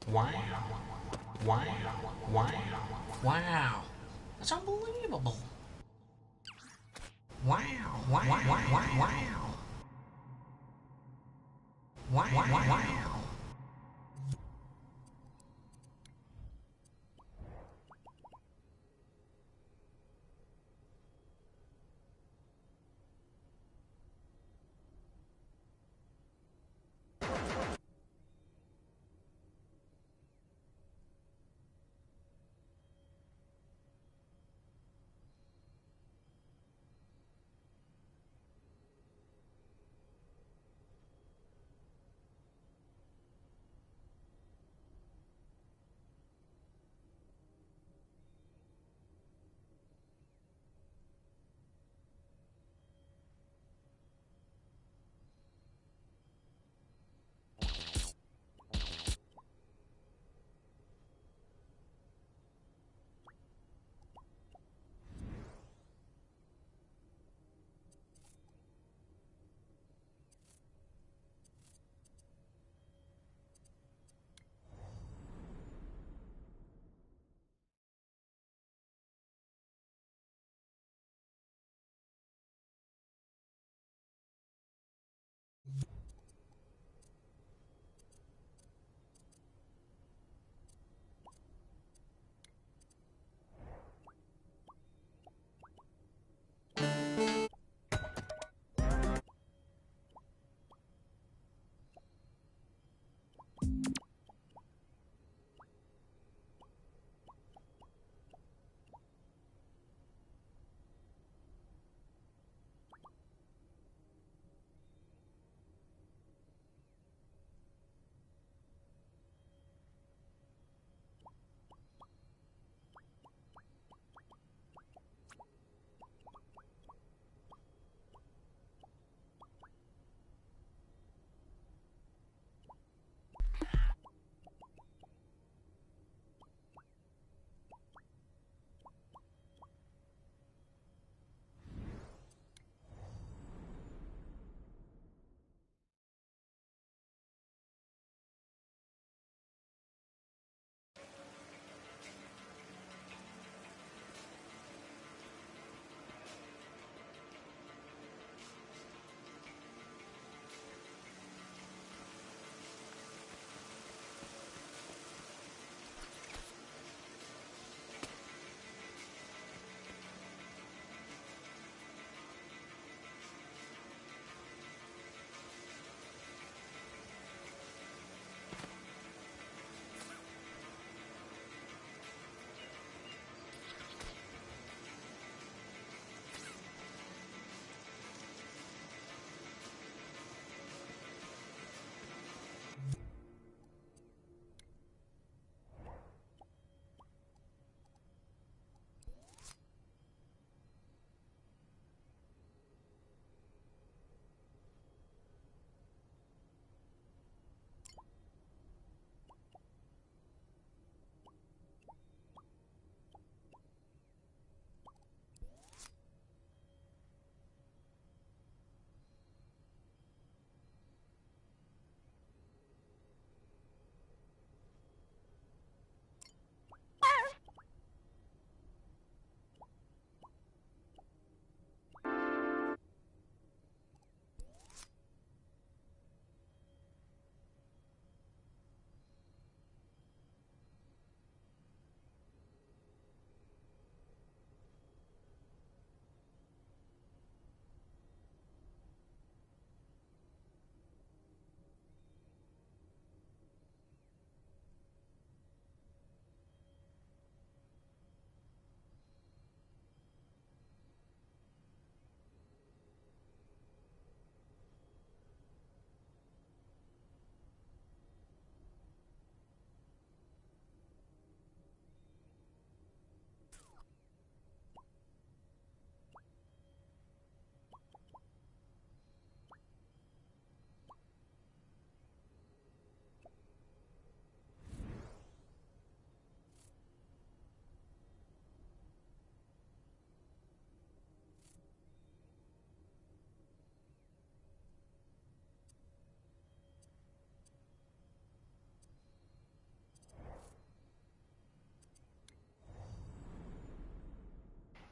Wow. Wow. Wow. Wow. That's unbelievable. Wow. Wow. Wow. Wow. Wow. Wow. Wow. Wow.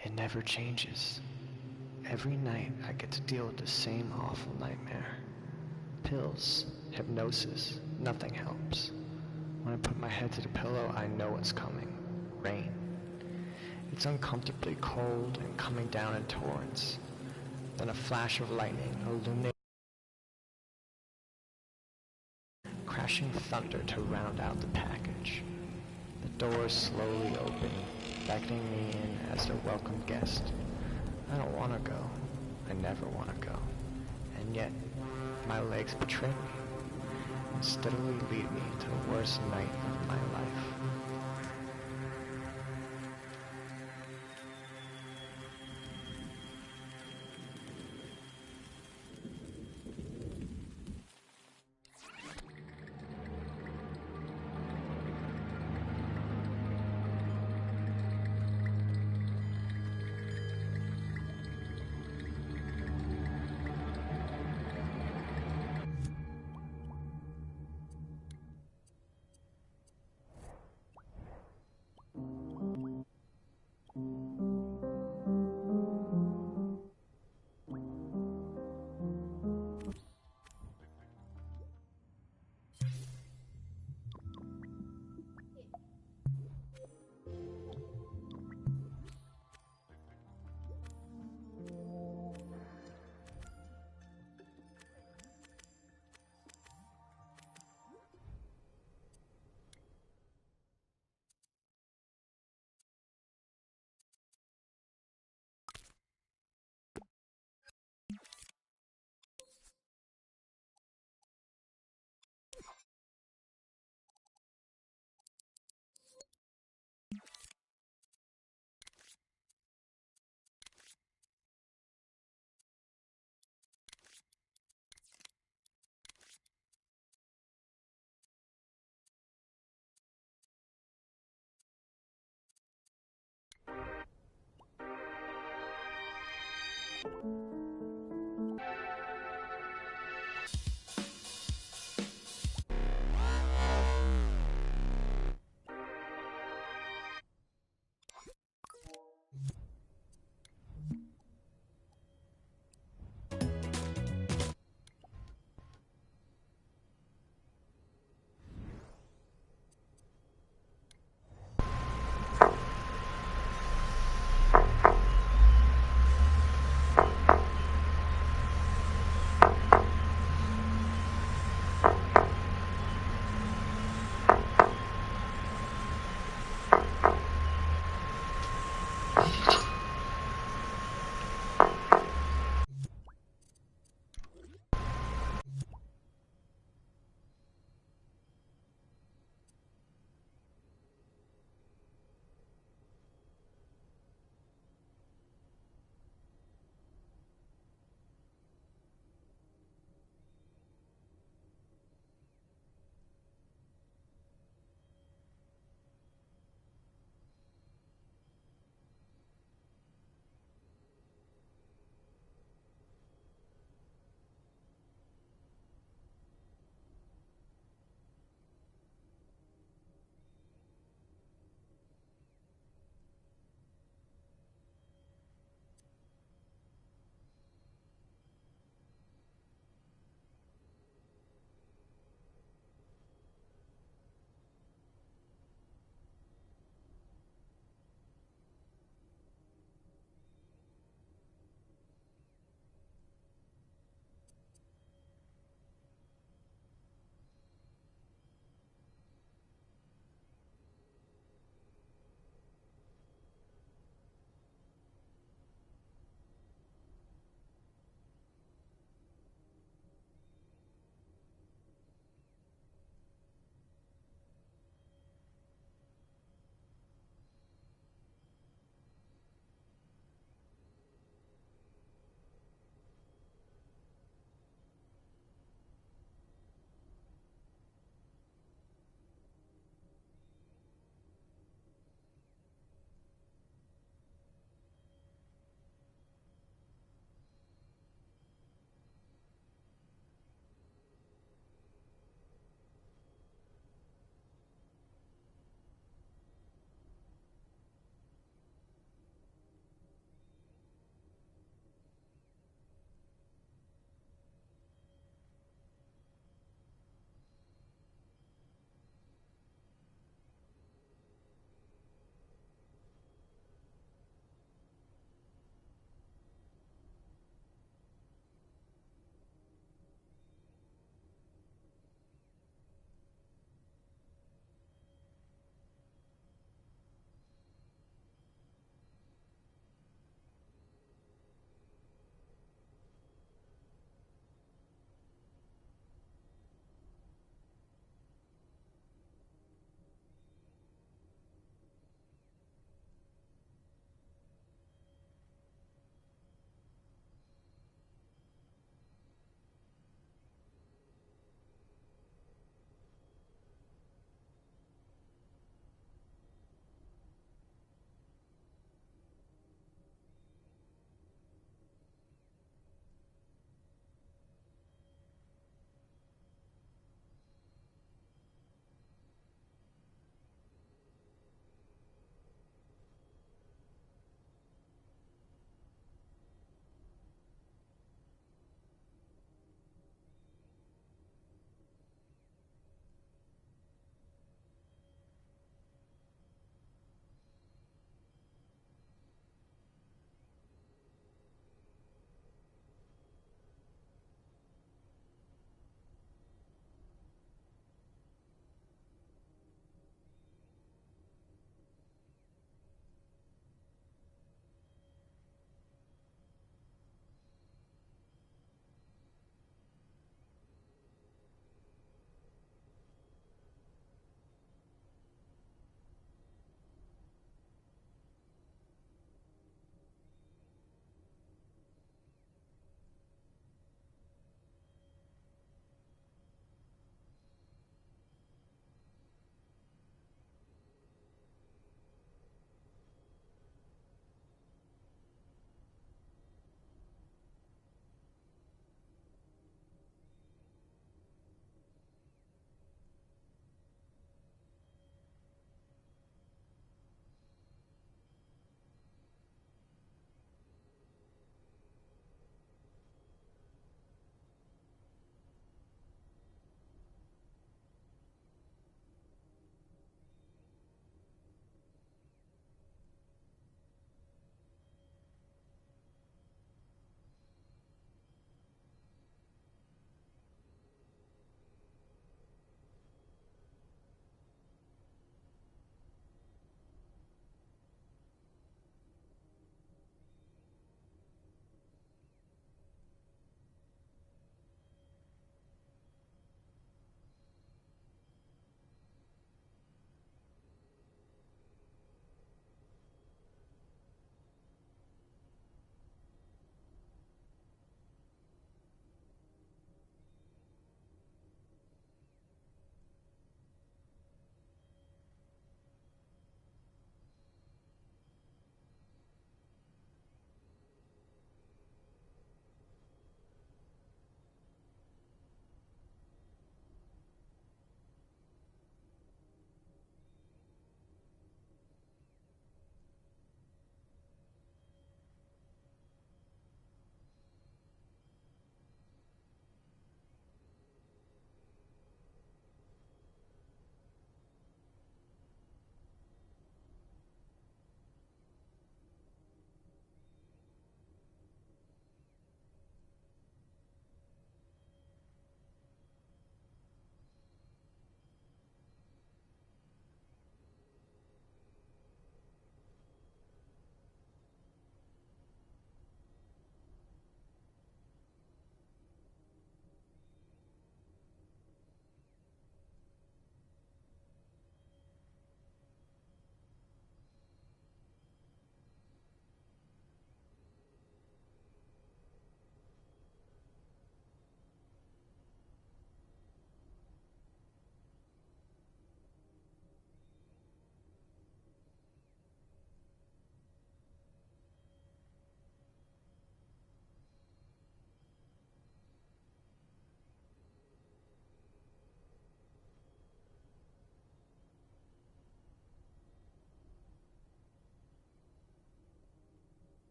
It never changes. Every night I get to deal with the same awful nightmare. Pills, hypnosis, nothing helps. When I put my head to the pillow, I know what's coming. Rain. It's uncomfortably cold and coming down in torrents. Then a flash of lightning illuminates crashing thunder to round out the package. The doors slowly open, beckoning me in as their welcome guest. I don't want to go. I never want to go. And yet, my legs betray me and steadily lead me to the worst night of my life.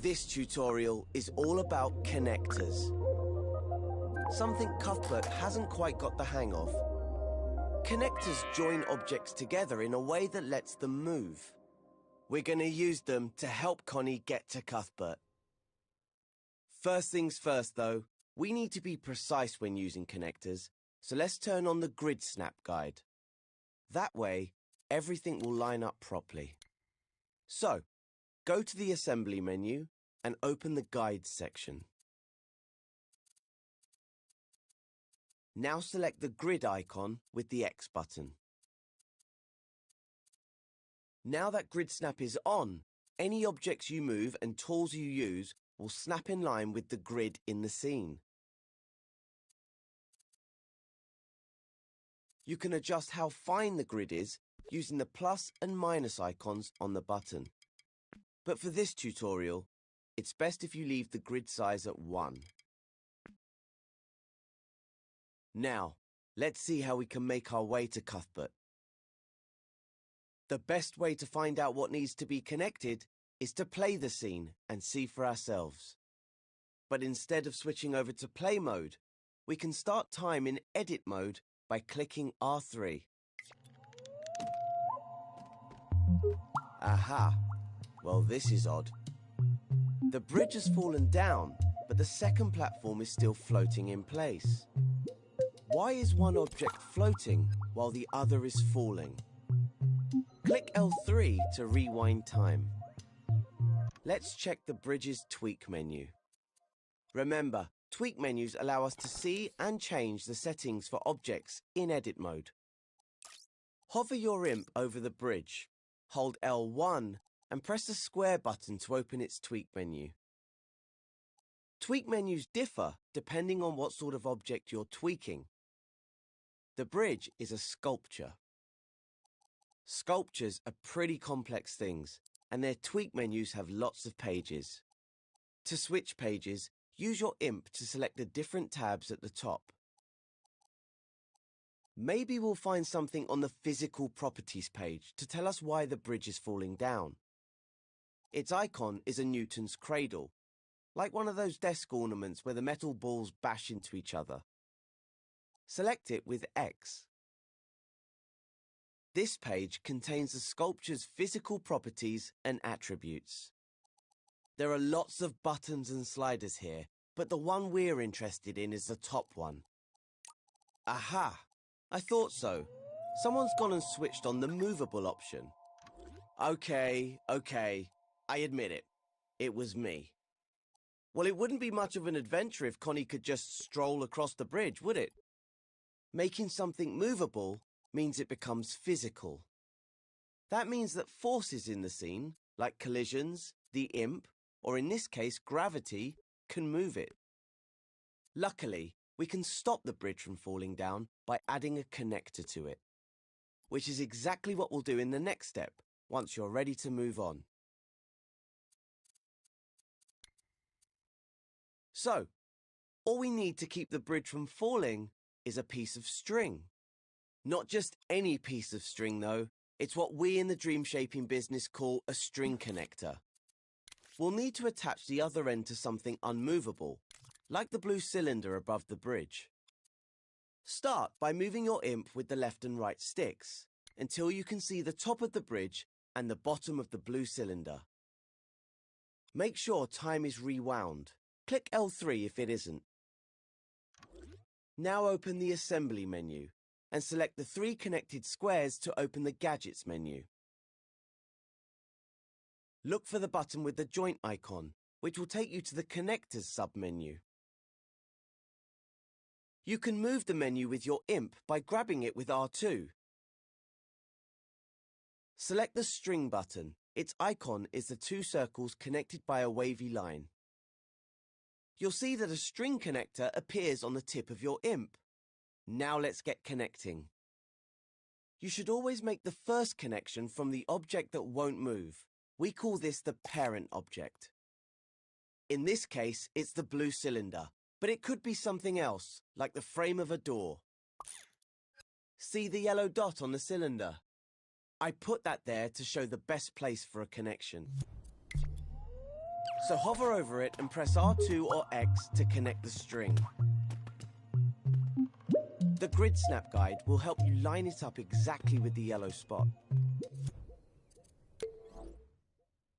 This tutorial is all about connectors. Something Cuthbert hasn't quite got the hang of. Connectors join objects together in a way that lets them move. We're going to use them to help Connie get to Cuthbert. First things first, though, we need to be precise when using connectors, so let's turn on the grid snap guide. That way, everything will line up properly. So, go to the assembly menu and open the guides section. Now select the grid icon with the X button. Now that grid snap is on, any objects you move and tools you use will snap in line with the grid in the scene. You can adjust how fine the grid is using the plus and minus icons on the button. But for this tutorial, it's best if you leave the grid size at 1. Now, let's see how we can make our way to Cuthbert. The best way to find out what needs to be connected is to play the scene and see for ourselves. But instead of switching over to play mode, we can start time in edit mode by clicking R3. Aha! Well, this is odd. The bridge has fallen down, but the second platform is still floating in place. Why is one object floating while the other is falling? Click L3 to rewind time. Let's check the bridge's tweak menu. Remember, tweak menus allow us to see and change the settings for objects in edit mode. Hover your imp over the bridge, hold L1 and press the square button to open its tweak menu. Tweak menus differ depending on what sort of object you're tweaking. The bridge is a sculpture. Sculptures are pretty complex things, and their tweak menus have lots of pages. To switch pages, use your imp to select the different tabs at the top. Maybe we'll find something on the physical properties page to tell us why the bridge is falling down. Its icon is a Newton's cradle, like one of those desk ornaments where the metal balls bash into each other. Select it with X. This page contains the sculpture's physical properties and attributes. There are lots of buttons and sliders here, but the one we're interested in is the top one. Aha! I thought so. Someone's gone and switched on the movable option. Okay, I admit it. It was me. Well, it wouldn't be much of an adventure if Connie could just stroll across the bridge, would it? Making something movable means it becomes physical. That means that forces in the scene, like collisions, the imp, or in this case gravity, can move it. Luckily, we can stop the bridge from falling down by adding a connector to it, which is exactly what we'll do in the next step, once you're ready to move on. So, all we need to keep the bridge from falling is a piece of string. Not just any piece of string, though. It's what we in the dream shaping business call a string connector. We'll need to attach the other end to something unmovable, like the blue cylinder above the bridge. Start by moving your imp with the left and right sticks until you can see the top of the bridge and the bottom of the blue cylinder. Make sure time is rewound. Click L3 if it isn't. Now open the Assembly menu and select the 3 connected squares to open the Gadgets menu. Look for the button with the joint icon, which will take you to the Connectors sub-menu. You can move the menu with your imp by grabbing it with R2. Select the String button. Its icon is the 2 circles connected by a wavy line. You'll see that a string connector appears on the tip of your imp. Now let's get connecting. You should always make the first connection from the object that won't move. We call this the parent object. In this case, it's the blue cylinder, but it could be something else, like the frame of a door. See the yellow dot on the cylinder? I put that there to show the best place for a connection. So hover over it and press R2 or X to connect the string. The grid snap guide will help you line it up exactly with the yellow spot.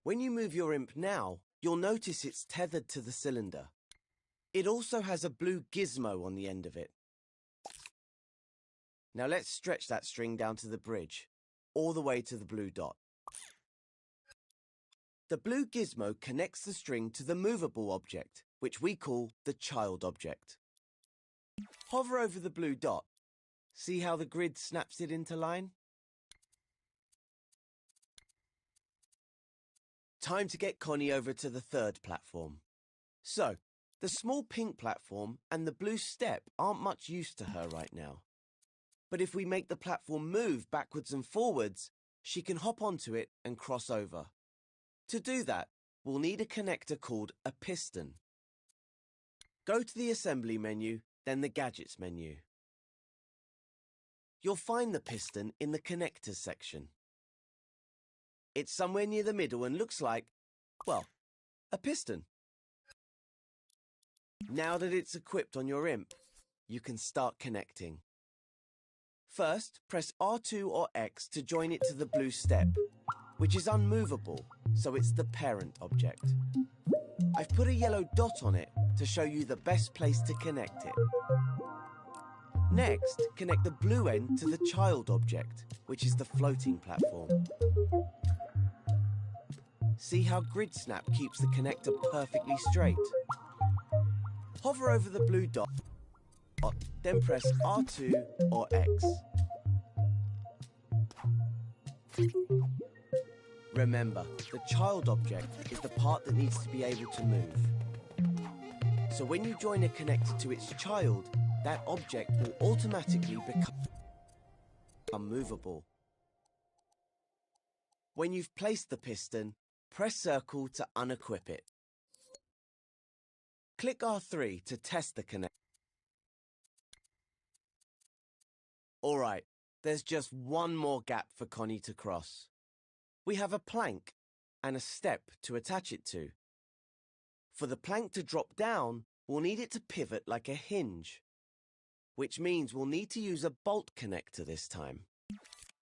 When you move your imp now, you'll notice it's tethered to the cylinder. It also has a blue gizmo on the end of it. Now let's stretch that string down to the bridge, all the way to the blue dot. The blue gizmo connects the string to the movable object, which we call the child object. Hover over the blue dot. See how the grid snaps it into line? Time to get Connie over to the 3rd platform. So, the small pink platform and the blue step aren't much use to her right now. But if we make the platform move backwards and forwards, she can hop onto it and cross over. To do that, we'll need a connector called a piston. Go to the Assembly menu, then the Gadgets menu. You'll find the piston in the Connectors section. It's somewhere near the middle and looks like, well, a piston. Now that it's equipped on your imp, you can start connecting. First, press R2 or X to join it to the blue step, which is unmovable, so it's the parent object. I've put a yellow dot on it to show you the best place to connect it. Next, connect the blue end to the child object, which is the floating platform. See how Grid Snap keeps the connector perfectly straight? Hover over the blue dot, then press R2 or X. Remember, the child object is the part that needs to be able to move. So when you join a connector to its child, that object will automatically become movable. When you've placed the piston, press circle to unequip it. Click R3 to test the connector. Alright, there's just one more gap for Connie to cross. We have a plank and a step to attach it to. For the plank to drop down, we'll need it to pivot like a hinge, which means we'll need to use a bolt connector this time.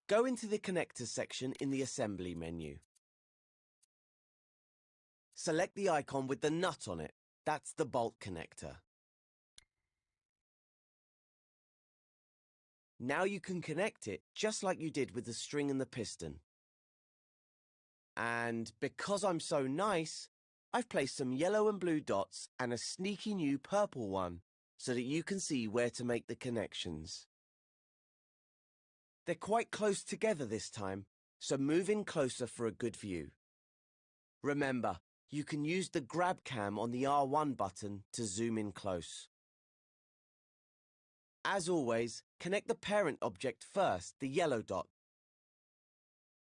Go into the Connectors section in the Assembly menu. Select the icon with the nut on it. That's the bolt connector. Now you can connect it just like you did with the string and the piston. And because I'm so nice, I've placed some yellow and blue dots and a sneaky new purple one so that you can see where to make the connections. They're quite close together this time, so move in closer for a good view. Remember, you can use the grab cam on the R1 button to zoom in close. As always, connect the parent object first, the yellow dot.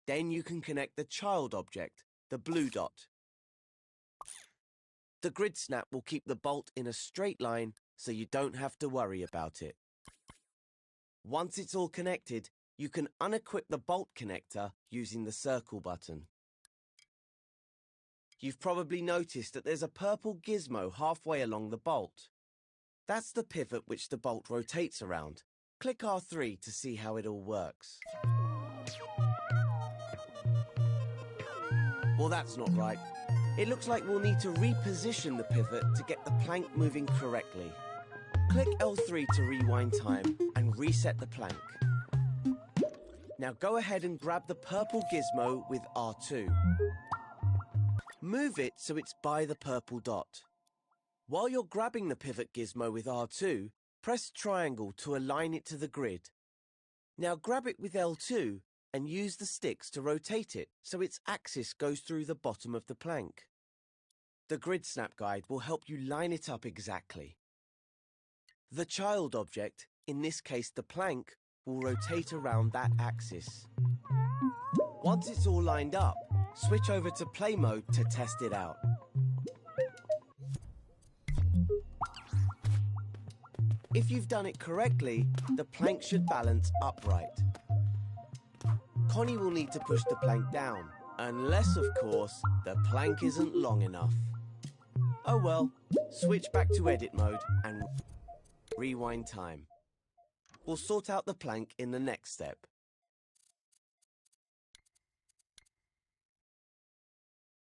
Then you can connect the child object, the blue dot. The grid snap will keep the bolt in a straight line so you don't have to worry about it. Once it's all connected, you can unequip the bolt connector using the circle button. You've probably noticed that there's a purple gizmo halfway along the bolt. That's the pivot which the bolt rotates around. Click R3 to see how it all works. Well, that's not right. It looks like we'll need to reposition the pivot to get the plank moving correctly. Click L3 to rewind time and reset the plank. Now go ahead and grab the purple gizmo with R2. Move it so it's by the purple dot. While you're grabbing the pivot gizmo with R2, press triangle to align it to the grid. Now grab it with L2 and use the sticks to rotate it so its axis goes through the bottom of the plank. The grid snap guide will help you line it up exactly. The child object, in this case the plank, will rotate around that axis. Once it's all lined up, switch over to play mode to test it out. If you've done it correctly, the plank should balance upright. Connie will need to push the plank down, unless, of course, the plank isn't long enough. Oh well, switch back to edit mode and rewind time. We'll sort out the plank in the next step.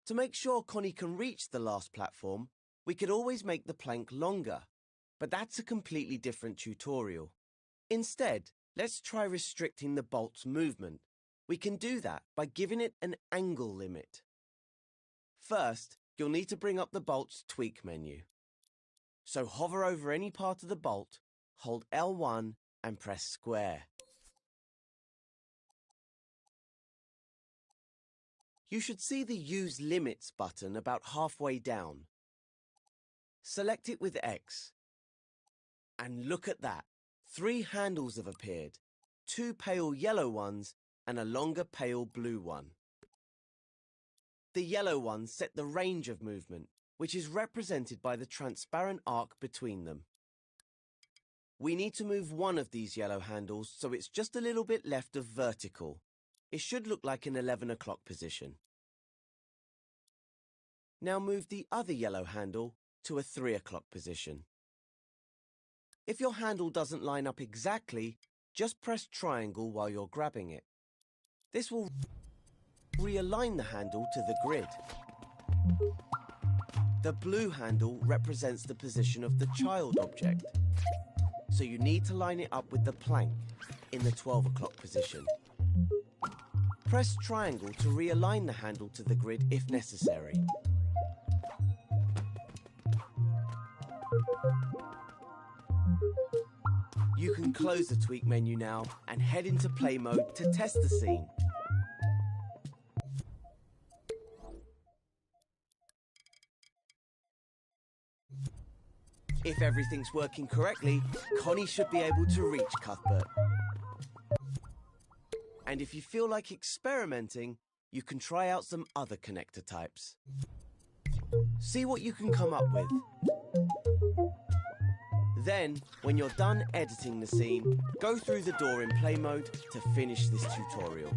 To make sure Connie can reach the last platform, we could always make the plank longer, but that's a completely different tutorial. Instead, let's try restricting the bolt's movement. We can do that by giving it an angle limit. First, you'll need to bring up the bolt's tweak menu. So hover over any part of the bolt, hold L1 and press square. You should see the Use Limits button about halfway down. Select it with X. And look at that, 3 handles have appeared, 2 pale yellow ones and a longer pale blue one. The yellow ones set the range of movement, which is represented by the transparent arc between them. We need to move one of these yellow handles so it's just a little bit left of vertical. It should look like an 11 o'clock position. Now move the other yellow handle to a 3 o'clock position. If your handle doesn't line up exactly, just press triangle while you're grabbing it. This will realign the handle to the grid. The blue handle represents the position of the child object, so you need to line it up with the plank in the 12 o'clock position. Press triangle to realign the handle to the grid if necessary. You can close the tweak menu now and head into play mode to test the scene. If everything's working correctly, Connie should be able to reach Cuthbert. And if you feel like experimenting, you can try out some other connector types. See what you can come up with. Then, when you're done editing the scene, go through the door in play mode to finish this tutorial.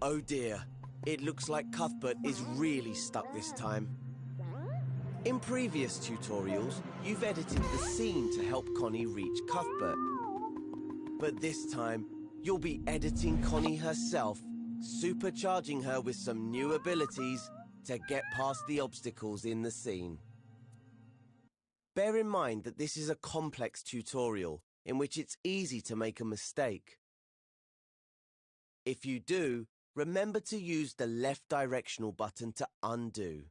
Oh dear, it looks like Cuthbert is really stuck this time. In previous tutorials, you've edited the scene to help Connie reach Cuthbert. But this time, you'll be editing Connie herself, supercharging her with some new abilities to get past the obstacles in the scene. Bear in mind that this is a complex tutorial in which it's easy to make a mistake. If you do, remember to use the left directional button to undo.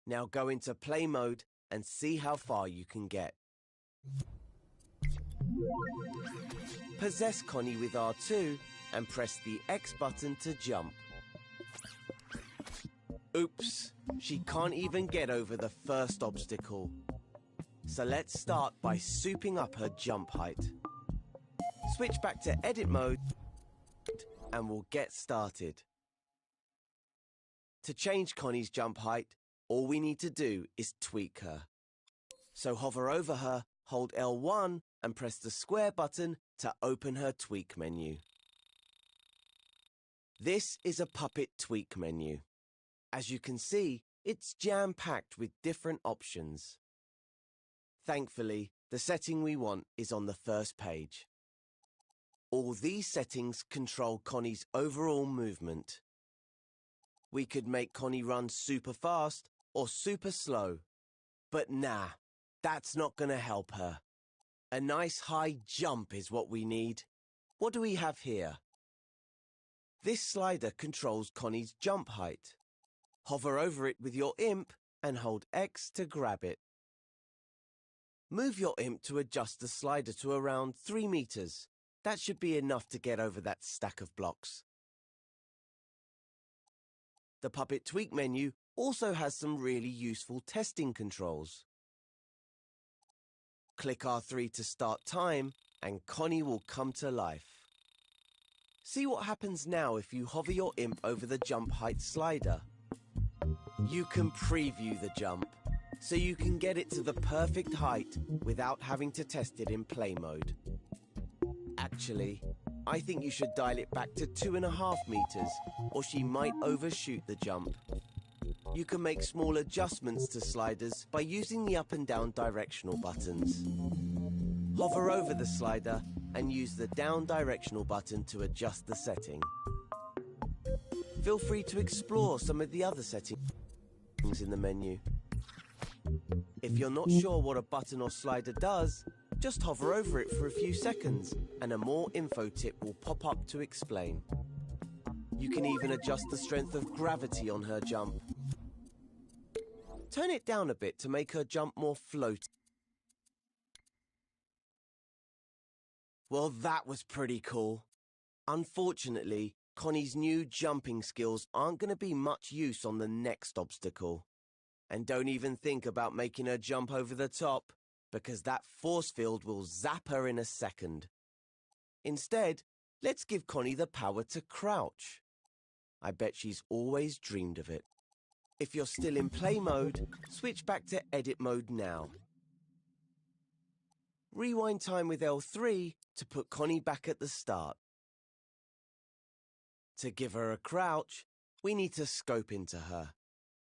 Now go into play mode and see how far you can get. Possess Connie with R2 and press the X button to jump. Oops, she can't even get over the first obstacle. So let's start by souping up her jump height. Switch back to edit mode and we'll get started. To change Connie's jump height, all we need to do is tweak her. So hover over her, hold L1 and press the square button to open her tweak menu. This is a puppet tweak menu. As you can see, it's jam-packed with different options. Thankfully, the setting we want is on the first page. All these settings control Connie's overall movement. We could make Connie run super fast or super slow. But nah, that's not going to help her. A nice high jump is what we need. What do we have here? This slider controls Connie's jump height. Hover over it with your imp and hold X to grab it. Move your imp to adjust the slider to around 3 meters. That should be enough to get over that stack of blocks. The Puppet Tweak menu also has some really useful testing controls. Click R3 to start time and Connie will come to life. See what happens now if you hover your imp over the jump height slider. You can preview the jump, so you can get it to the perfect height without having to test it in play mode. Actually, I think you should dial it back to 2.5 meters, or she might overshoot the jump. You can make small adjustments to sliders by using the up and down directional buttons. Hover over the slider and use the down directional button to adjust the setting. Feel free to explore some of the other settings in the menu. If you're not sure what a button or slider does, just hover over it for a few seconds and a more info tip will pop up to explain. You can even adjust the strength of gravity on her jump. Turn it down a bit to make her jump more floaty. Well, that was pretty cool. Unfortunately, Connie's new jumping skills aren't going to be much use on the next obstacle. And don't even think about making her jump over the top, because that force field will zap her in a second. Instead, let's give Connie the power to crouch. I bet she's always dreamed of it. If you're still in play mode, switch back to edit mode now. Rewind time with L3 to put Connie back at the start. To give her a crouch, we need to scope into her.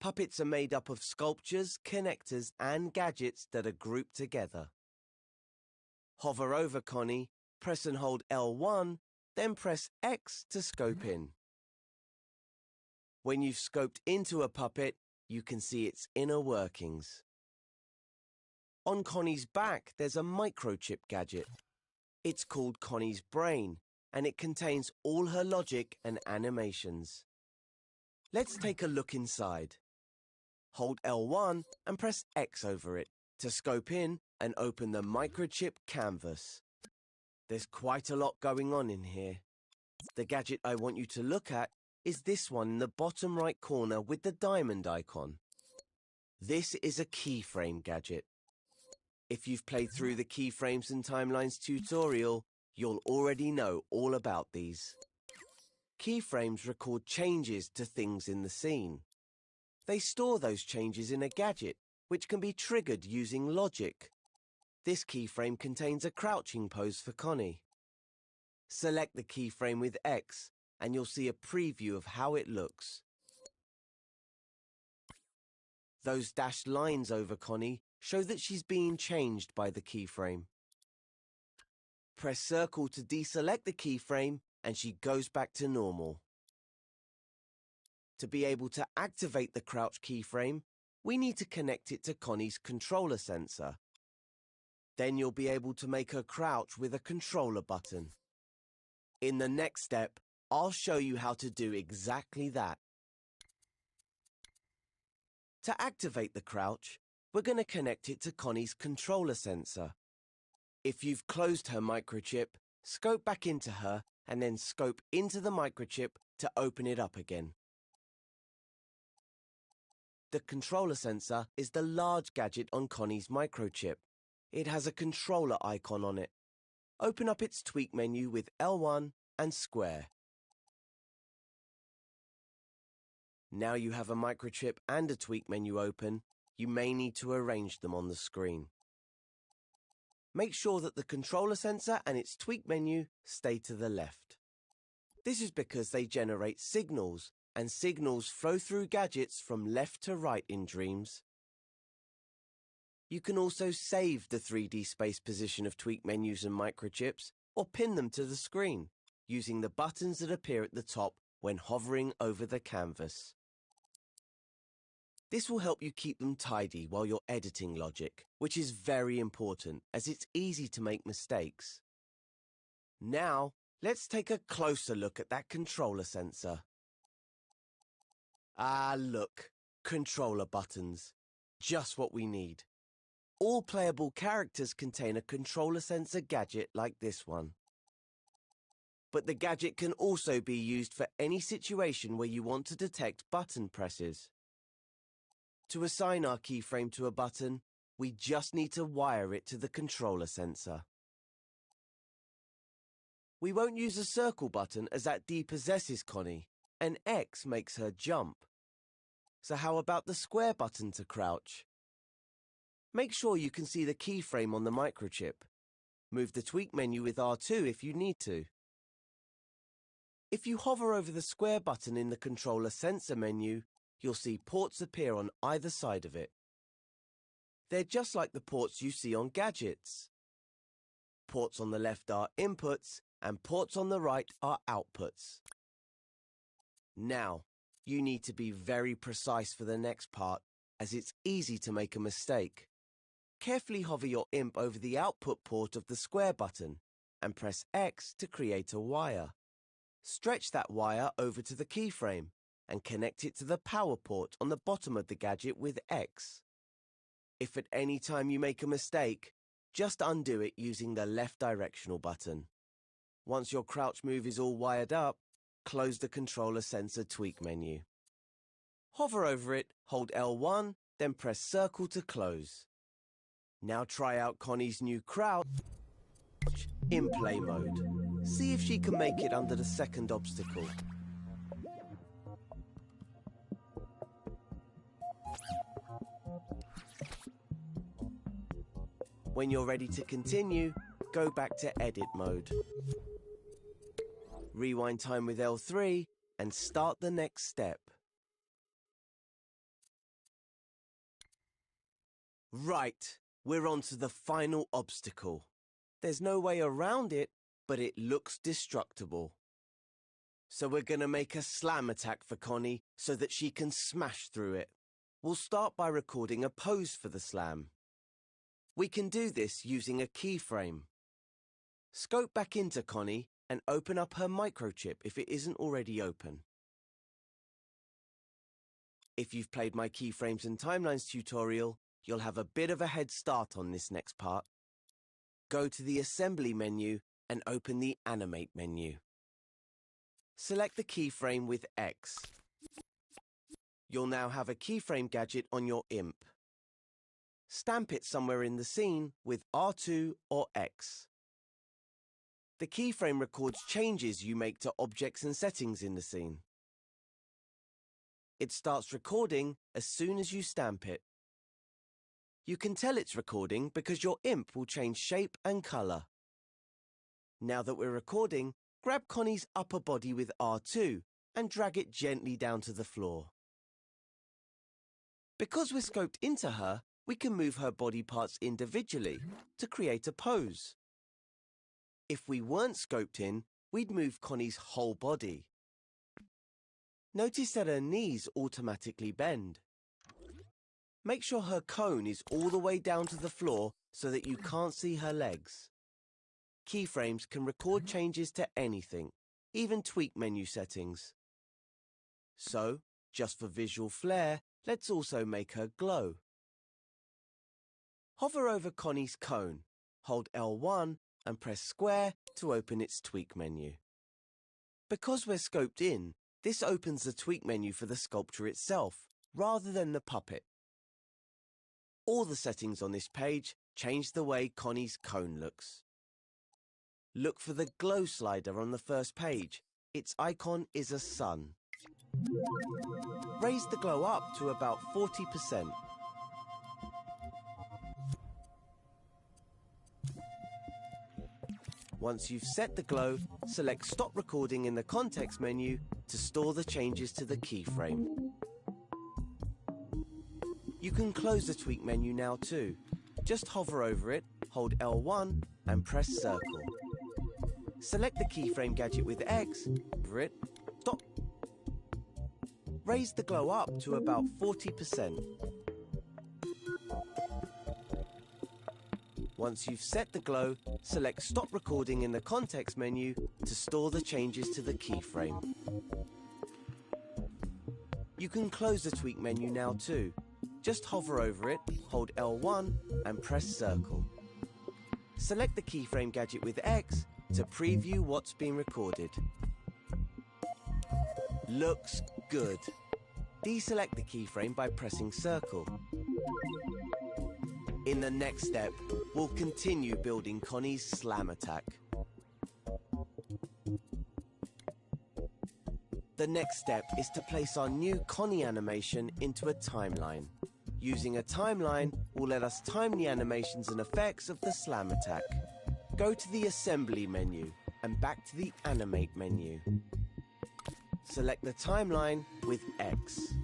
Puppets are made up of sculptures, connectors, and gadgets that are grouped together. Hover over Connie, press and hold L1, then press X to scope in. When you've scoped into a puppet, you can see its inner workings. On Connie's back, there's a microchip gadget. It's called Connie's brain, and it contains all her logic and animations. Let's take a look inside. Hold L1 and press X over it to scope in and open the microchip canvas. There's quite a lot going on in here. The gadget I want you to look at is this one in the bottom right corner with the diamond icon. This is a keyframe gadget. If you've played through the keyframes and timelines tutorial, you'll already know all about these. Keyframes record changes to things in the scene. They store those changes in a gadget, which can be triggered using logic. This keyframe contains a crouching pose for Connie. Select the keyframe with X, and you'll see a preview of how it looks. Those dashed lines over Connie show that she's being changed by the keyframe. Press circle to deselect the keyframe, and she goes back to normal. To be able to activate the crouch keyframe, we need to connect it to Connie's controller sensor. Then you'll be able to make her crouch with a controller button. In the next step, I'll show you how to do exactly that. To activate the crouch, we're going to connect it to Connie's controller sensor. If you've closed her microchip, Scope back into her and then scope into the microchip to open it up again. The controller sensor is the large gadget on Connie's microchip. It has a controller icon on it. Open up its tweak menu with L1 and square. Now you have a microchip and a tweak menu open, you may need to arrange them on the screen. Make sure that the controller sensor and its tweak menu stay to the left. This is because they generate signals, and signals flow through gadgets from left to right in Dreams. You can also save the 3D space position of tweak menus and microchips, or pin them to the screen, using the buttons that appear at the top when hovering over the canvas. This will help you keep them tidy while you're editing logic, which is very important as it's easy to make mistakes. Now, let's take a closer look at that controller sensor. Ah, look, controller buttons. Just what we need. All playable characters contain a controller sensor gadget like this one. But the gadget can also be used for any situation where you want to detect button presses. To assign our keyframe to a button, we just need to wire it to the controller sensor. We won't use a circle button as that depossesses Connie, and X makes her jump. So how about the square button to crouch? Make sure you can see the keyframe on the microchip. Move the tweak menu with R2 if you need to. If you hover over the square button in the controller sensor menu, you'll see ports appear on either side of it. They're just like the ports you see on gadgets. Ports on the left are inputs, and ports on the right are outputs. Now, you need to be very precise for the next part, as it's easy to make a mistake. Carefully hover your imp over the output port of the square button, and press X to create a wire. Stretch that wire over to the keyframe, and connect it to the power port on the bottom of the gadget with X. If at any time you make a mistake, just undo it using the left directional button. Once your crouch move is all wired up, close the controller sensor tweak menu. Hover over it, hold L1, then press circle to close. Now try out Connie's new crouch in play mode. See if she can make it under the second obstacle. When you're ready to continue, go back to edit mode. Rewind time with L3 and start the next step. Right, we're on to the final obstacle. There's no way around it, but it looks destructible. So we're going to make a slam attack for Connie so that she can smash through it. We'll start by recording a pose for the slam. We can do this using a keyframe. Scope back into Connie and open up her microchip if it isn't already open. If you've played my Keyframes and Timelines tutorial, you'll have a bit of a head start on this next part. Go to the Assembly menu and open the Animate menu. Select the keyframe with X. You'll now have a keyframe gadget on your imp. Stamp it somewhere in the scene with R2 or X. The keyframe records changes you make to objects and settings in the scene. It starts recording as soon as you stamp it. You can tell it's recording because your imp will change shape and colour. Now that we're recording, grab Connie's upper body with R2 and drag it gently down to the floor. Because we're scoped into her, we can move her body parts individually to create a pose. If we weren't scoped in, we'd move Connie's whole body. Notice that her knees automatically bend. Make sure her cone is all the way down to the floor so that you can't see her legs. Keyframes can record changes to anything, even tweak menu settings. So, just for visual flair, let's also make her glow. Hover over Connie's cone, hold L1 and press square to open its tweak menu. Because we're scoped in, this opens the tweak menu for the sculpture itself, rather than the puppet. All the settings on this page change the way Connie's cone looks. Look for the glow slider on the first page. Its icon is a sun. Raise the glow up to about 40%. Once you've set the glow, select Stop Recording in the context menu to store the changes to the keyframe. You can close the tweak menu now too. Just hover over it, hold L1 and press circle. Select the keyframe gadget with X, over it, stop. Raise the glow up to about 40%. Once you've set the glow, select Stop Recording in the context menu to store the changes to the keyframe. You can close the tweak menu now too. Just hover over it, hold L1 and press circle. Select the keyframe gadget with X to preview what's been recorded. Looks good. Deselect the keyframe by pressing circle. In the next step, we'll continue building Connie's slam attack. The next step is to place our new Connie animation into a timeline. Using a timeline will let us time the animations and effects of the slam attack. Go to the Assembly menu and back to the Animate menu. Select the timeline with X.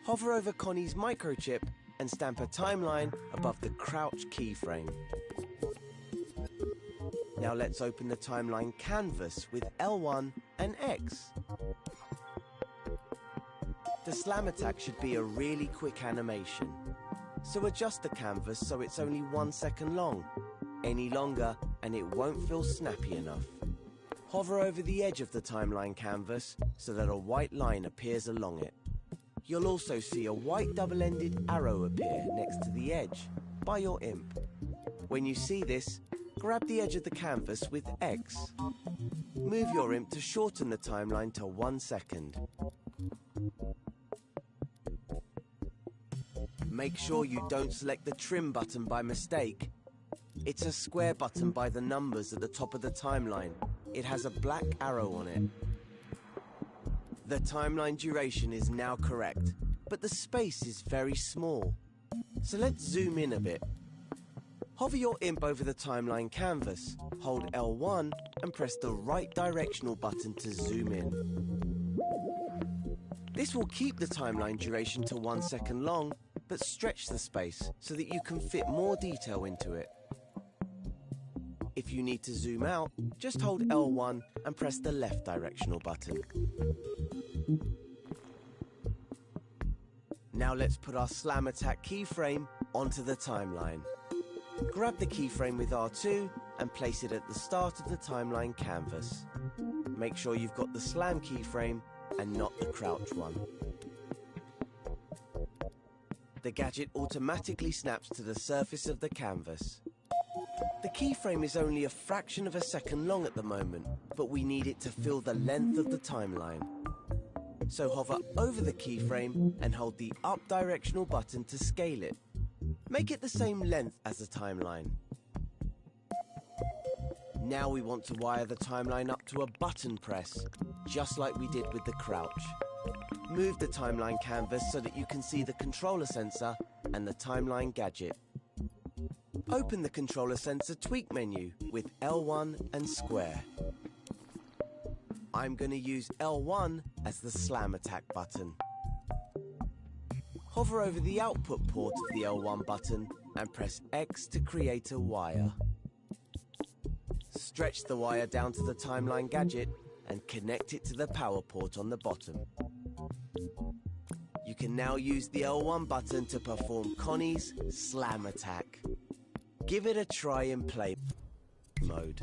Hover over Connie's microchip and stamp a timeline above the crouch keyframe. Now let's open the timeline canvas with L1 and X. The slam attack should be a really quick animation, so adjust the canvas so it's only 1 second long. Any longer and it won't feel snappy enough. Hover over the edge of the timeline canvas so that a white line appears along it. You'll also see a white double-ended arrow appear next to the edge by your imp. When you see this, grab the edge of the canvas with X. Move your imp to shorten the timeline to 1 second. Make sure you don't select the trim button by mistake. It's a square button by the numbers at the top of the timeline. It has a black arrow on it. The timeline duration is now correct, but the space is very small. So let's zoom in a bit. Hover your imp over the timeline canvas, hold L1 and press the right directional button to zoom in. This will keep the timeline duration to 1 second long, but stretch the space so that you can fit more detail into it. If you need to zoom out, just hold L1 and press the left directional button. Now let's put our slam attack keyframe onto the timeline. Grab the keyframe with R2 and place it at the start of the timeline canvas. Make sure you've got the slam keyframe and not the crouch one. The gadget automatically snaps to the surface of the canvas. The keyframe is only a fraction of a second long at the moment, but we need it to fill the length of the timeline. So hover over the keyframe and hold the up directional button to scale it. Make it the same length as the timeline. Now we want to wire the timeline up to a button press, just like we did with the crouch. Move the timeline canvas so that you can see the controller sensor and the timeline gadget. Open the controller sensor tweak menu with L1 and square. I'm going to use L1 as the slam attack button. Hover over the output port of the L1 button and press X to create a wire. Stretch the wire down to the timeline gadget and connect it to the power port on the bottom. You can now use the L1 button to perform Connie's slam attack. Give it a try in play mode.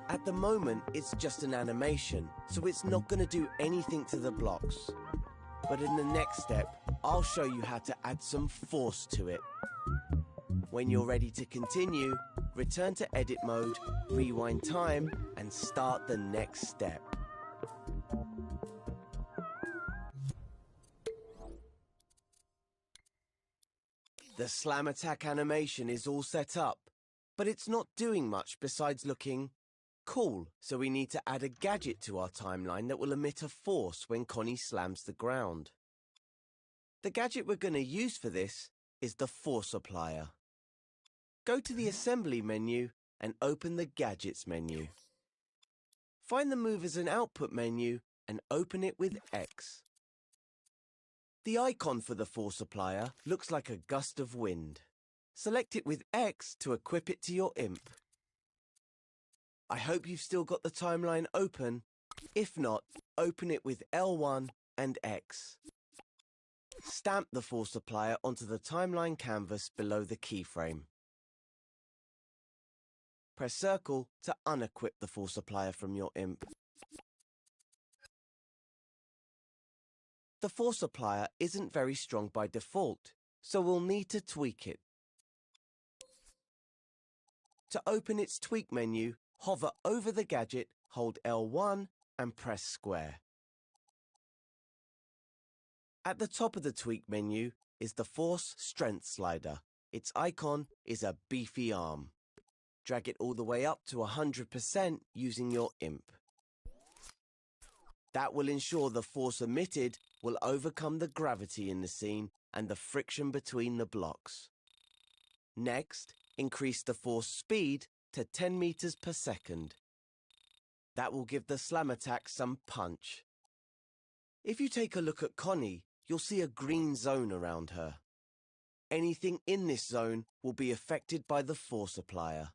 At the moment, it's just an animation, so it's not going to do anything to the blocks. But in the next step, I'll show you how to add some force to it. When you're ready to continue, return to edit mode, rewind time, and start the next step. The slam attack animation is all set up, but it's not doing much besides looking cool, so we need to add a gadget to our timeline that will emit a force when Connie slams the ground. The gadget we're going to use for this is the force applier. Go to the assembly menu and open the gadgets menu. Find the move as an output menu and open it with X. The icon for the force applier looks like a gust of wind. Select it with X to equip it to your imp. I hope you've still got the timeline open. If not, open it with L1 and X. Stamp the force applier onto the timeline canvas below the keyframe. Press circle to unequip the force applier from your imp. The force applier isn't very strong by default, so we'll need to tweak it. To open its tweak menu, hover over the gadget, hold L1 and press square. At the top of the tweak menu is the force strength slider. Its icon is a beefy arm. Drag it all the way up to 100% using your imp. That will ensure the force emitted will overcome the gravity in the scene and the friction between the blocks. Next, increase the force speed to 10 meters per second. That will give the slam attack some punch. If you take a look at Connie, you'll see a green zone around her. Anything in this zone will be affected by the force applier.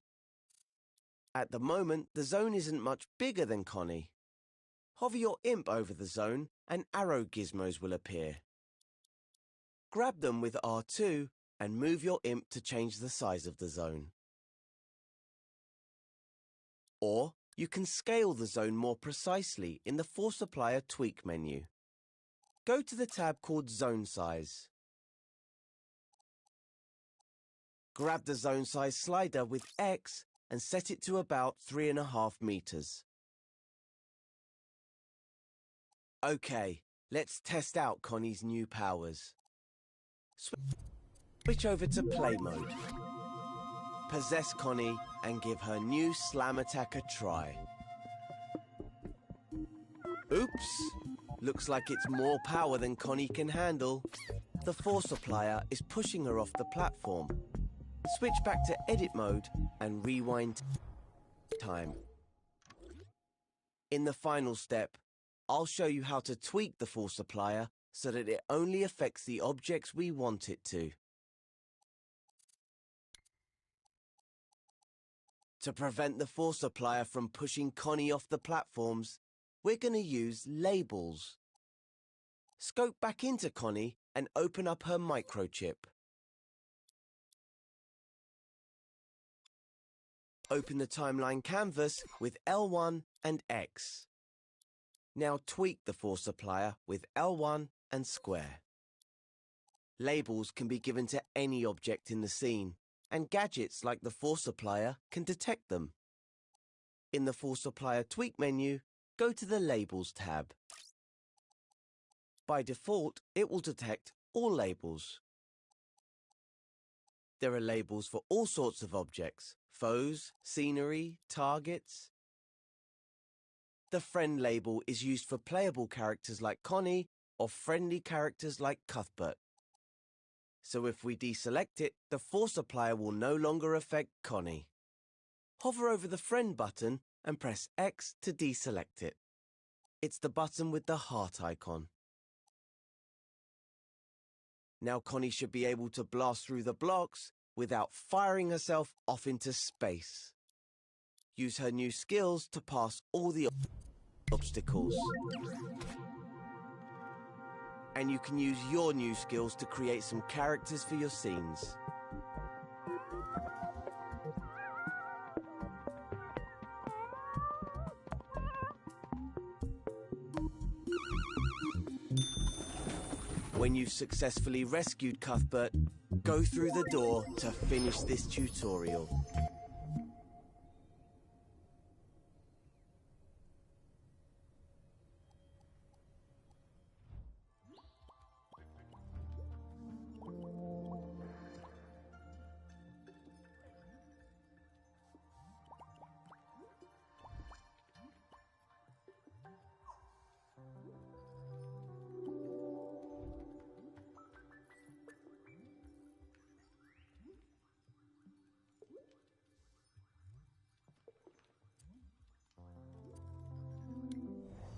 At the moment, the zone isn't much bigger than Connie. Hover your imp over the zone and arrow gizmos will appear. Grab them with R2 and move your imp to change the size of the zone. Or you can scale the zone more precisely in the force applier tweak menu. Go to the tab called Zone Size. Grab the zone size slider with X and set it to about 3.5 meters. Okay, let's test out Connie's new powers. Switch over to play mode. Possess Connie and give her new slam attack a try. Oops! Looks like it's more power than Connie can handle. The force applier is pushing her off the platform. Switch back to edit mode and rewind time. In the final step, I'll show you how to tweak the force applier so that it only affects the objects we want it to. To prevent the force applier from pushing Connie off the platforms, we're going to use labels. Scope back into Connie and open up her microchip. Open the timeline canvas with L1 and X. Now tweak the force applier with L1 and square. Labels can be given to any object in the scene, and gadgets like the force applier can detect them. In the force applier tweak menu, go to the Labels tab. By default, it will detect all labels. There are labels for all sorts of objects: foes, scenery, targets. The friend label is used for playable characters like Connie or friendly characters like Cuthbert. So if we deselect it, the force applier will no longer affect Connie. Hover over the friend button and press X to deselect it. It's the button with the heart icon. Now Connie should be able to blast through the blocks without firing herself off into space. Use her new skills to pass all the obstacles. And you can use your new skills to create some characters for your scenes. When you've successfully rescued Cuthbert, go through the door to finish this tutorial.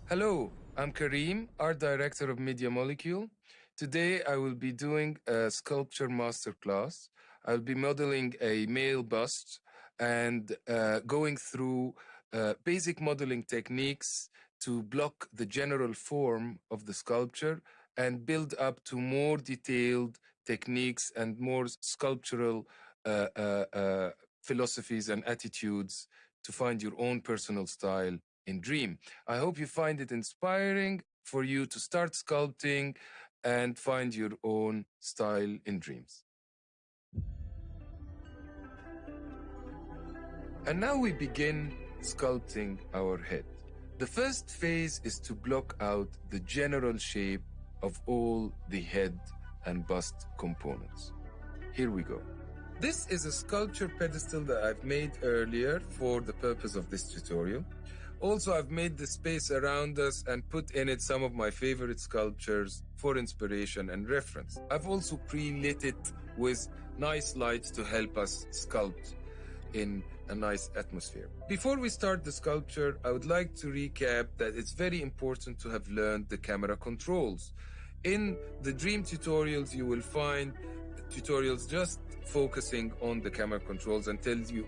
Hello, I'm Kareem, Art Director of Media Molecule. Today I will be doing a sculpture masterclass. I'll be modeling a male bust and going through basic modeling techniques to block the general form of the sculpture and build up to more detailed techniques and more sculptural philosophies and attitudes to find your own personal style in Dream. I hope you find it inspiring for you to start sculpting and find your own style in dreams. And now we begin sculpting our head. The first phase is to block out the general shape of all the head and bust components. Here we go. This is a sculpture pedestal that I've made earlier for the purpose of this tutorial. Also, I've made the space around us and put in it some of my favorite sculptures for inspiration and reference. I've also pre-lit it with nice lights to help us sculpt in a nice atmosphere. Before we start the sculpture, I would like to recap that it's very important to have learned the camera controls. In the Dream tutorials, you will find tutorials just focusing on the camera controls and tells you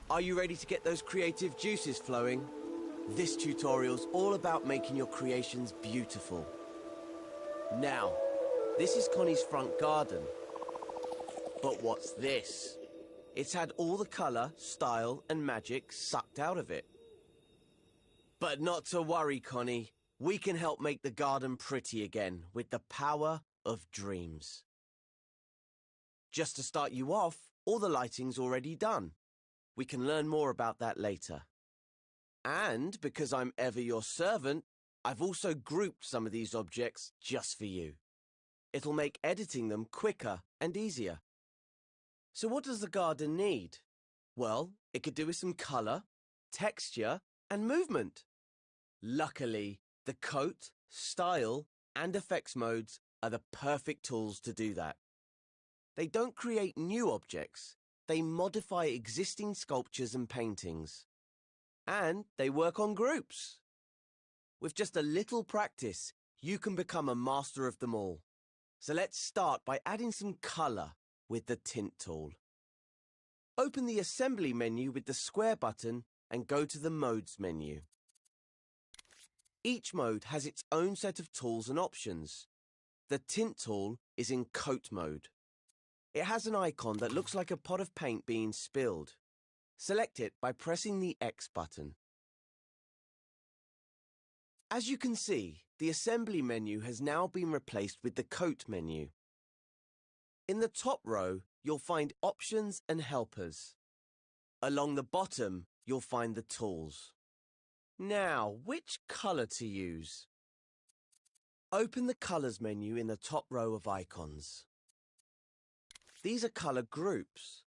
Are you ready to get those creative juices flowing? This tutorial's all about making your creations beautiful. Now, this is Connie's front garden. But what's this? It's had all the colour, style and magic sucked out of it. But not to worry, Connie. We can help make the garden pretty again with the power of dreams. Just to start you off, all the lighting's already done. We can learn more about that later. And because I'm ever your servant, I've also grouped some of these objects just for you. It'll make editing them quicker and easier. So what does the garden need? Well, it could do with some colour, texture, and movement. Luckily, the coat, style, and effects modes are the perfect tools to do that. They don't create new objects, they modify existing sculptures and paintings. And they work on groups. With just a little practice, you can become a master of them all. So let's start by adding some colour with the tint tool. Open the assembly menu with the square button and go to the modes menu. Each mode has its own set of tools and options. The tint tool is in coat mode. It has an icon that looks like a pot of paint being spilled. Select it by pressing the X button. As you can see, the assembly menu has now been replaced with the coat menu. In the top row, you'll find options and helpers. Along the bottom, you'll find the tools. Now, which colour to use? Open the Colours menu in the top row of icons. These are colour groups.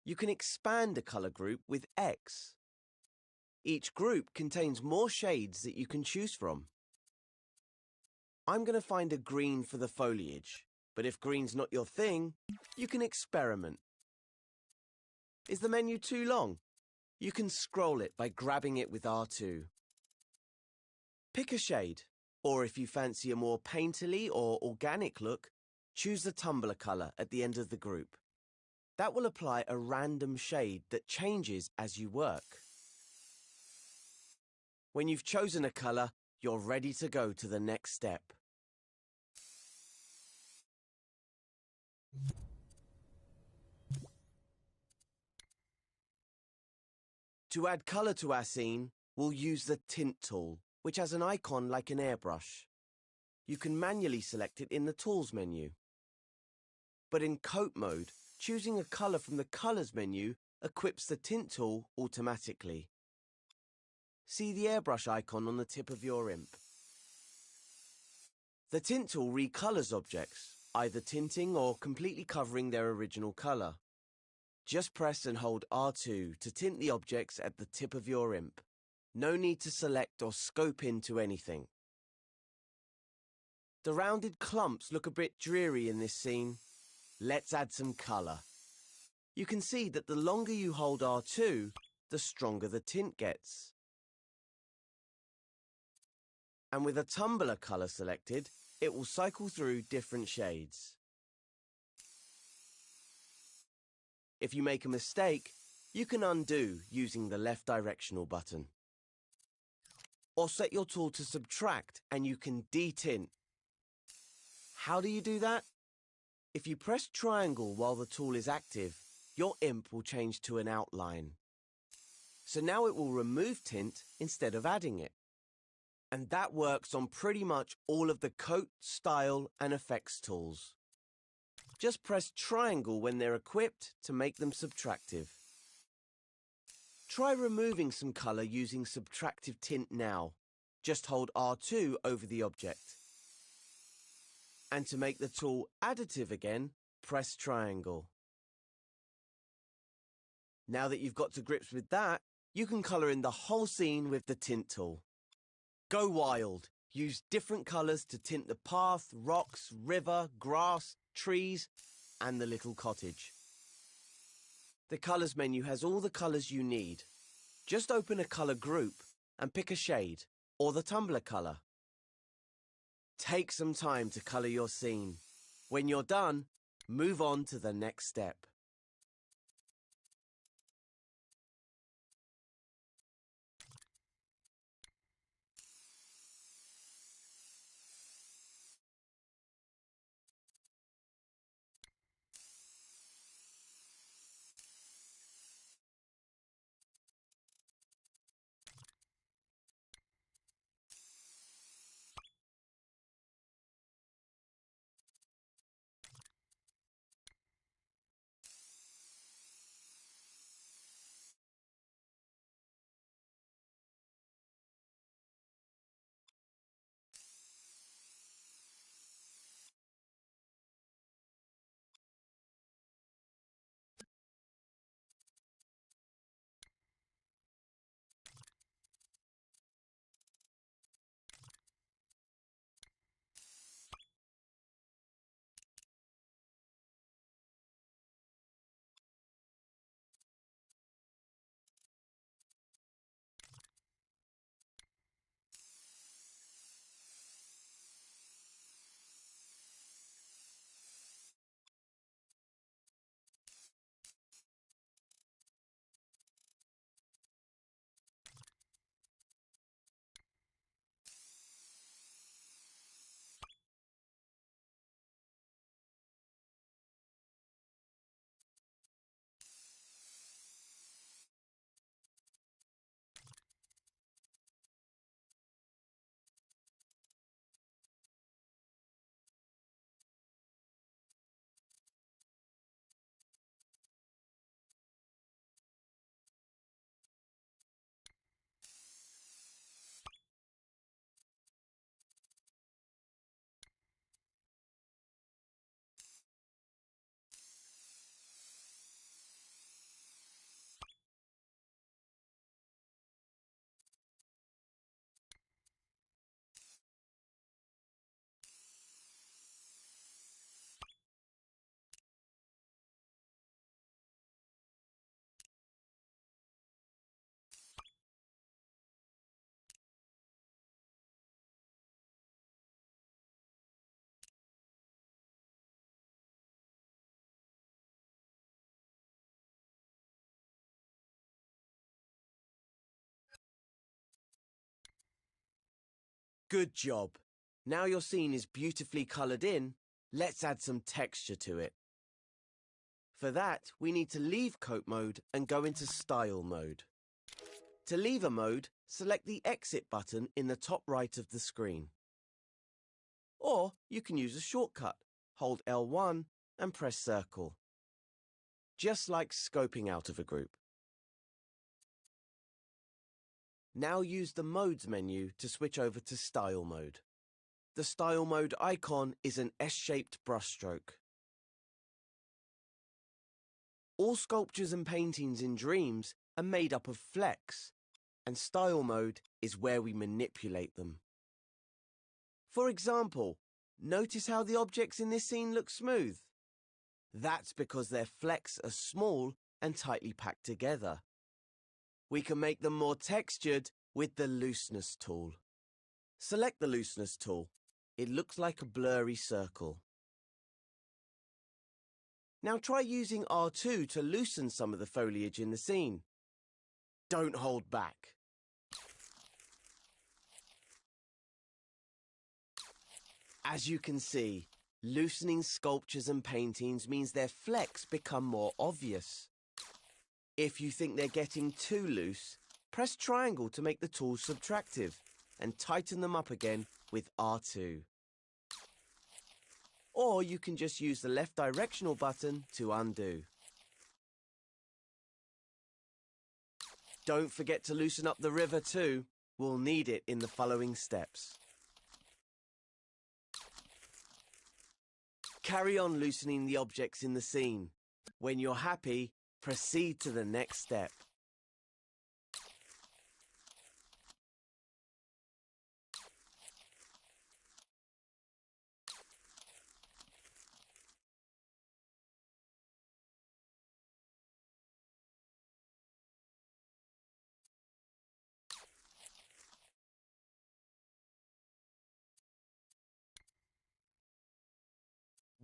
You can expand a colour group with X. Each group contains more shades that you can choose from. I'm going to find a green for the foliage, but if green's not your thing, you can experiment. Is the menu too long? You can scroll it by grabbing it with R2. Pick a shade, or if you fancy a more painterly or organic look, choose the tumbler colour at the end of the group. That will apply a random shade that changes as you work. When you've chosen a colour, you're ready to go to the next step. To add colour to our scene, we'll use the Tint tool, which has an icon like an airbrush. You can manually select it in the Tools menu. But in Coat mode, choosing a colour from the Colours menu equips the Tint tool automatically. See the airbrush icon on the tip of your imp. The Tint tool recolours objects, either tinting or completely covering their original colour. Just press and hold R2 to tint the objects at the tip of your imp. No need to select or scope into anything. The rounded clumps look a bit dreary in this scene. Let's add some colour. You can see that the longer you hold R2, the stronger the tint gets. And with a tumbler colour selected, it will cycle through different shades. If you make a mistake, you can undo using the left directional button. Or set your tool to subtract and you can detint. How do you do that? If you press triangle while the tool is active, your imp will change to an outline. So now it will remove tint instead of adding it. And that works on pretty much all of the coat, style and effects tools. Just press triangle when they're equipped to make them subtractive. Try removing some colour using subtractive tint now. Just hold R2 over the object. And to make the tool additive again, press triangle. Now that you've got to grips with that, you can colour in the whole scene with the tint tool. Go wild. Use different colours to tint the path, rocks, river, grass, trees, and the little cottage. The Colours menu has all the colours you need. Just open a colour group and pick a shade, or the tumbler colour. Take some time to colour your scene. When you're done, move on to the next step. Good job. Now your scene is beautifully coloured in, let's add some texture to it. For that, we need to leave coat mode and go into style mode. To leave a mode, select the exit button in the top right of the screen. Or you can use a shortcut. Hold L1 and press circle. Just like scoping out of a group. Now use the Modes menu to switch over to Style mode. The Style mode icon is an S-shaped brushstroke. All sculptures and paintings in Dreams are made up of flecks, and Style mode is where we manipulate them. For example, notice how the objects in this scene look smooth. That's because their flecks are small and tightly packed together. We can make them more textured with the Looseness tool. Select the Looseness tool. It looks like a blurry circle. Now try using R2 to loosen some of the foliage in the scene. Don't hold back. As you can see, loosening sculptures and paintings means their flecks become more obvious. If you think they're getting too loose, press triangle to make the tool subtractive and tighten them up again with R2. Or you can just use the left directional button to undo. Don't forget to loosen up the river too. We'll need it in the following steps. Carry on loosening the objects in the scene. When you're happy, proceed to the next step.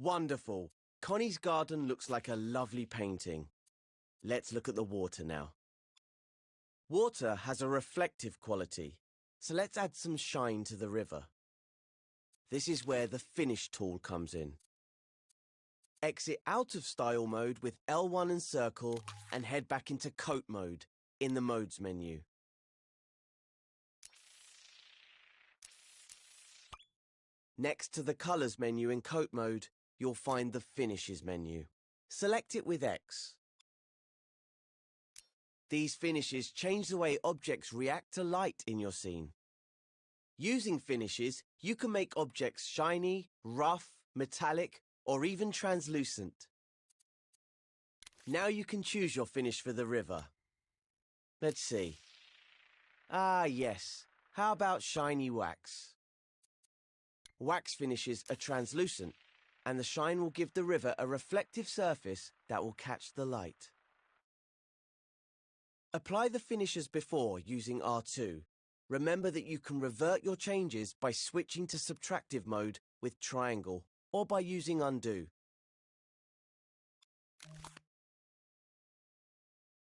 Wonderful. Connie's garden looks like a lovely painting. Let's look at the water now. Water has a reflective quality, so let's add some shine to the river. This is where the Finish tool comes in. Exit out of Style mode with L1 and circle and head back into Coat mode in the Modes menu. Next to the Colours menu in Coat mode, you'll find the Finishes menu. Select it with X. These finishes change the way objects react to light in your scene. Using finishes, you can make objects shiny, rough, metallic, or even translucent. Now you can choose your finish for the river. Let's see. Ah, yes. How about shiny wax? Wax finishes are translucent, and the shine will give the river a reflective surface that will catch the light. Apply the finishes before using R2. Remember that you can revert your changes by switching to subtractive mode with triangle or by using undo.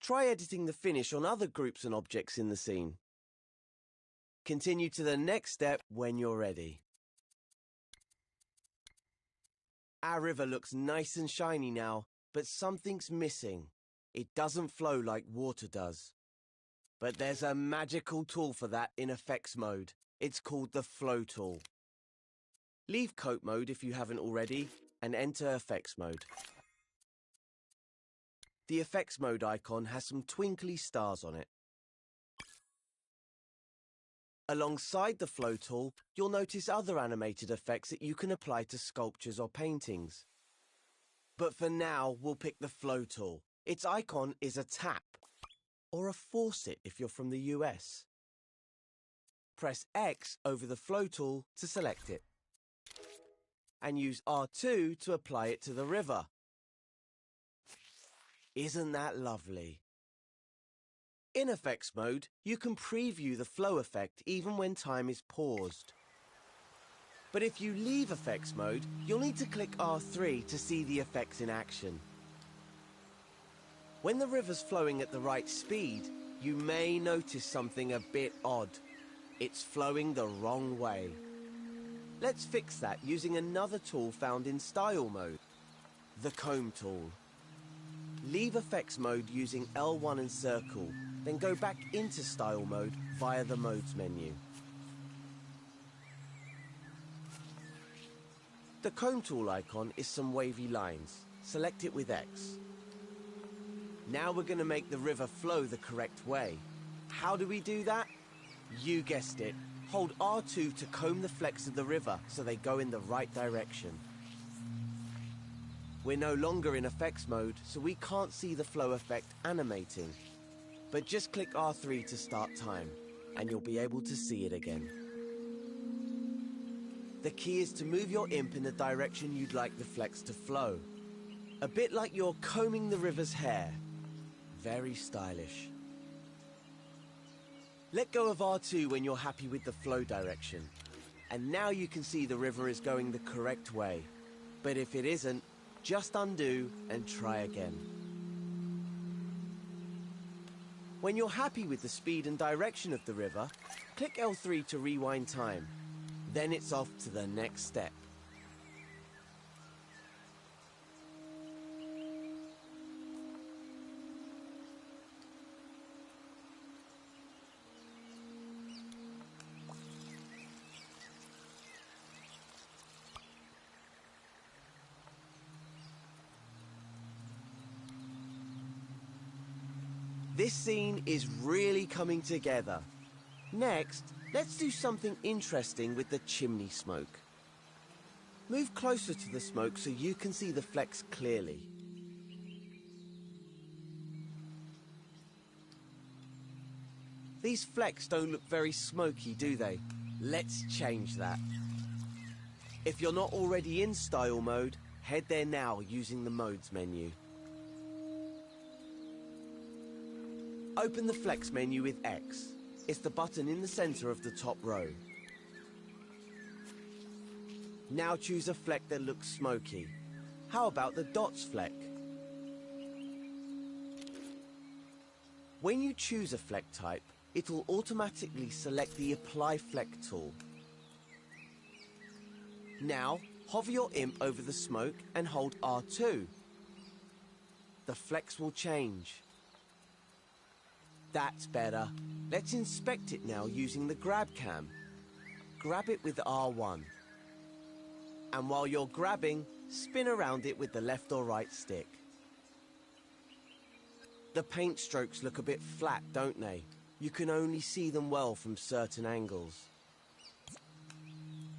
Try editing the finish on other groups and objects in the scene. Continue to the next step when you're ready. Our river looks nice and shiny now, but something's missing. It doesn't flow like water does. But there's a magical tool for that in effects mode. It's called the Flow tool. Leave Coat mode if you haven't already, and enter effects mode. The effects mode icon has some twinkly stars on it. Alongside the Flow tool, you'll notice other animated effects that you can apply to sculptures or paintings. But for now, we'll pick the Flow tool. Its icon is a tap, or a faucet if you're from the US. Press X over the Flow tool to select it, and use R2 to apply it to the river. Isn't that lovely? In effects mode, you can preview the flow effect even when time is paused. But if you leave effects mode, you'll need to click R3 to see the effects in action. When the river's flowing at the right speed, you may notice something a bit odd. It's flowing the wrong way. Let's fix that using another tool found in Style mode, the Comb tool. Leave Effects mode using L1 and Circle, then go back into Style mode via the Modes menu. The Comb tool icon is some wavy lines. Select it with X. Now we're going to make the river flow the correct way. How do we do that? You guessed it. Hold R2 to comb the flecks of the river so they go in the right direction. We're no longer in effects mode, so we can't see the flow effect animating. But just click R3 to start time, and you'll be able to see it again. The key is to move your imp in the direction you'd like the flecks to flow. A bit like you're combing the river's hair. Very stylish. Let go of R2 when you're happy with the flow direction. And now you can see the river is going the correct way. But if it isn't, just undo and try again. When you're happy with the speed and direction of the river, click L3 to rewind time. Then it's off to the next step. This scene is really coming together. Next, let's do something interesting with the chimney smoke. Move closer to the smoke so you can see the flecks clearly. These flecks don't look very smoky, do they? Let's change that. If you're not already in Style mode, head there now using the Modes menu. Open the Flex menu with X. It's the button in the center of the top row. Now choose a fleck that looks smoky. How about the dots fleck? When you choose a fleck type, it'll automatically select the Apply Fleck tool. Now, hover your imp over the smoke and hold R2. The flecks will change. That's better. Let's inspect it now using the grab cam. Grab it with R1. And while you're grabbing, spin around it with the left or right stick. The paint strokes look a bit flat, don't they? You can only see them well from certain angles.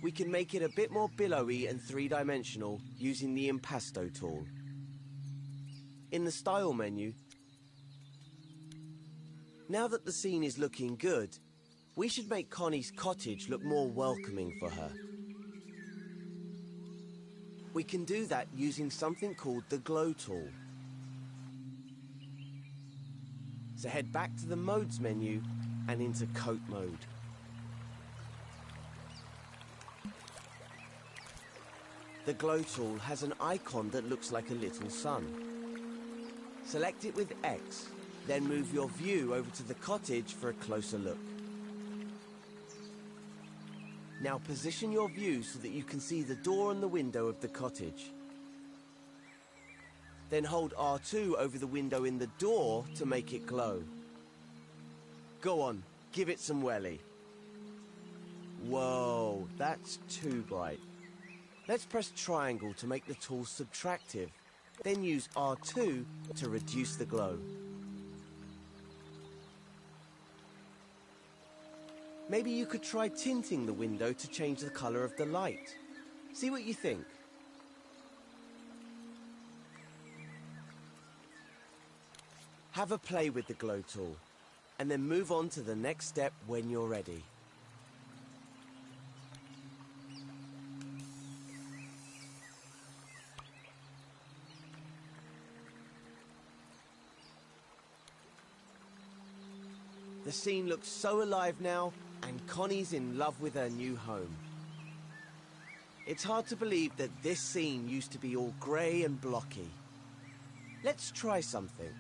We can make it a bit more billowy and three-dimensional using the Impasto tool. In the Style menu, now that the scene is looking good, we should make Connie's cottage look more welcoming for her. We can do that using something called the Glow tool. So head back to the Modes menu and into Coat mode. The Glow tool has an icon that looks like a little sun. Select it with X. Then move your view over to the cottage for a closer look. Now position your view so that you can see the door and the window of the cottage. Then hold R2 over the window in the door to make it glow. Go on, give it some welly. Whoa, that's too bright. Let's press triangle to make the tool subtractive. Then use R2 to reduce the glow. Maybe you could try tinting the window to change the color of the light. See what you think. Have a play with the Glow tool, and then move on to the next step when you're ready. The scene looks so alive now, and Connie's in love with her new home. It's hard to believe that this scene used to be all grey and blocky. Let's try something.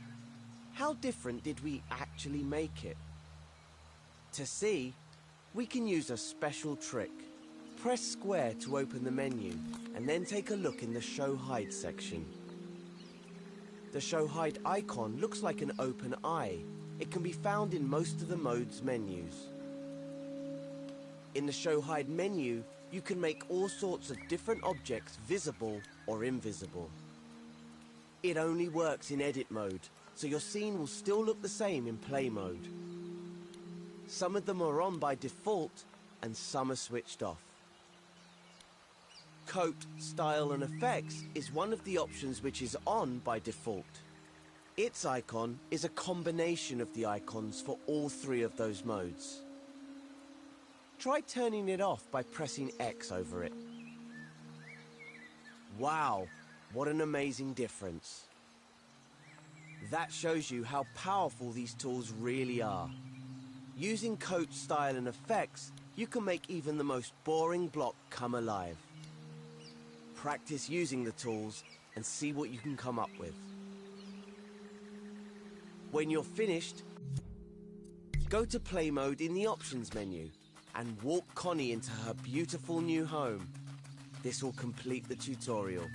How different did we actually make it? To see, we can use a special trick. Press square to open the menu, and then take a look in the Show Hide section. The Show Hide icon looks like an open eye. It can be found in most of the mode's menus. In the Show Hide menu, you can make all sorts of different objects visible or invisible. It only works in edit mode, so your scene will still look the same in play mode. Some of them are on by default, and some are switched off. Coat, Style and Effects is one of the options which is on by default. Its icon is a combination of the icons for all three of those modes. Try turning it off by pressing X over it. Wow, what an amazing difference. That shows you how powerful these tools really are. Using Coat, Style and Effects, you can make even the most boring block come alive. Practice using the tools and see what you can come up with. When you're finished, go to play mode in the options menu and walk Connie into her beautiful new home. This will complete the tutorial.